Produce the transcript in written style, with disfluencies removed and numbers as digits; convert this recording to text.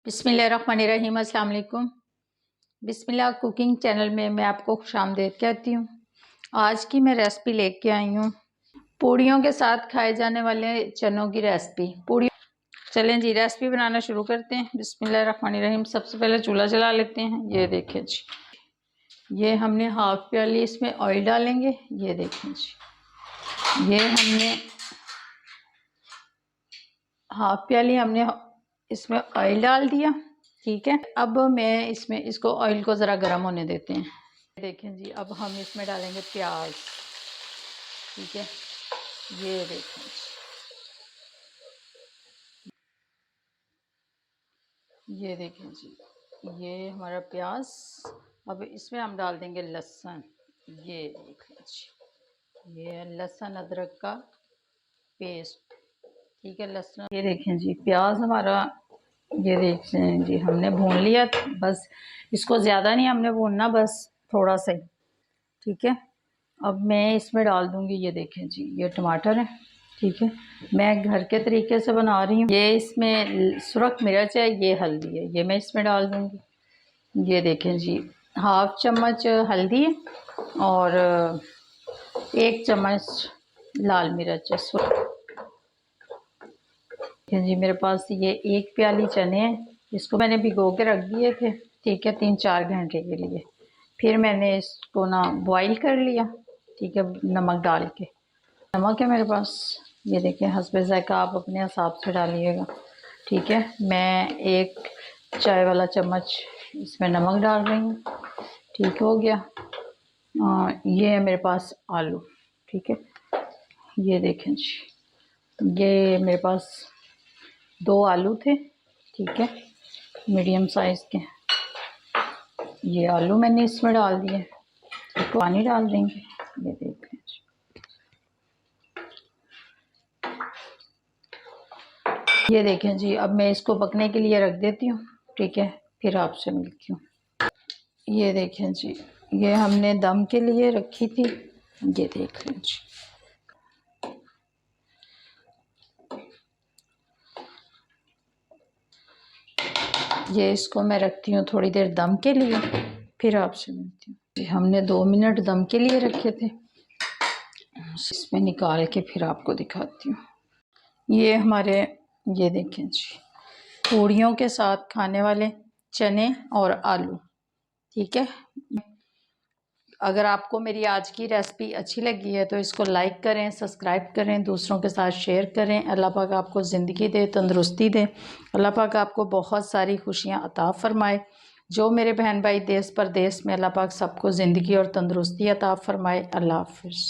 बिस्मिल्लाहिर्रहमानिर्रहीम। अस्सलाम वालेकुम। बिस्मिल्लाह कुकिंग चैनल में मैं आपको खुशामदीद कहती हूँ। आज की मैं रेसिपी लेके आई हूँ पूड़ियों के साथ खाए जाने वाले चनों की रेसिपी। पूड़ी चलें जी, रेसिपी बनाना शुरू करते हैं। बिस्मिल्लाहिर्रहमानिर्रहीम। सबसे पहले चूल्हा जला लेते हैं। ये देखें जी, ये हमने हाफ प्याली इसमें ऑयल डालेंगे। ये देखें जी, ये हमने हाफ प्याली हमने इसमें ऑयल डाल दिया। ठीक है, अब मैं इसमें इसको ऑयल को ज़रा गर्म होने देते हैं। देखें जी, अब हम इसमें डालेंगे प्याज। ठीक है, ये देखें जी, ये देखें जी, ये हमारा प्याज। अब इसमें हम डाल देंगे लहसुन। ये देखें जी, ये लहसुन अदरक का पेस्ट। ठीक है, लहसुन। ये देखें जी, प्याज हमारा, ये देखें जी, हमने भून लिया। बस इसको ज़्यादा नहीं हमने भूनना, बस थोड़ा सा ही। ठीक है, अब मैं इसमें डाल दूंगी। ये देखें जी, ये टमाटर है। ठीक है, मैं घर के तरीके से बना रही हूँ। ये इसमें सुरख मिर्च है, ये हल्दी है, ये मैं इसमें डाल दूंगी। ये देखें जी, हाफ चम्मच हल्दी है और 1 चम्मच लाल मिर्च है। देखें जी, मेरे पास ये 1 प्याली चने हैं। इसको मैंने भिगो के रख दिए थे। ठीक है, 3-4 घंटे के लिए। फिर मैंने इसको ना बॉईल कर लिया। ठीक है, नमक डाल के। नमक है मेरे पास, ये देखिए, हस्बे ज़ायक़ा आप अपने हिसाब से डालिएगा। ठीक है, मैं 1 चाय वाला चम्मच इसमें नमक डाल रही हूँ। ठीक हो गया। ये है मेरे पास आलू। ठीक है, ये देखें जी, ये मेरे पास 2 आलू थे। ठीक है, मीडियम साइज़ के। ये आलू मैंने इसमें डाल दिए। पानी डाल देंगे। ये देखें, ये देखें जी, अब मैं इसको पकने के लिए रख देती हूँ। ठीक है, फिर आपसे मिलती हूँ। ये देखें जी, ये हमने दम के लिए रखी थी। ये देख लें जी, ये इसको मैं रखती हूँ थोड़ी देर दम के लिए, फिर आपसे मिलती हूँ। हमने 2 मिनट दम के लिए रखे थे। इसमें निकाल के फिर आपको दिखाती हूँ। ये हमारे, ये देखें जी, पूड़ियों के साथ खाने वाले चने और आलू। ठीक है, अगर आपको मेरी आज की रेसिपी अच्छी लगी है तो इसको लाइक करें, सब्सक्राइब करें, दूसरों के साथ शेयर करें। अल्लाह पाक आपको ज़िंदगी दे, तंदुरुस्ती दे। अल्लाह पाक आपको बहुत सारी खुशियाँ अता फ़रमाए। जो मेरे बहन भाई देश परदेश में, अल्लाह पाक सबको ज़िंदगी और तंदुरुस्ती अता फ़रमाए। अल्लाह हाफ़िज़।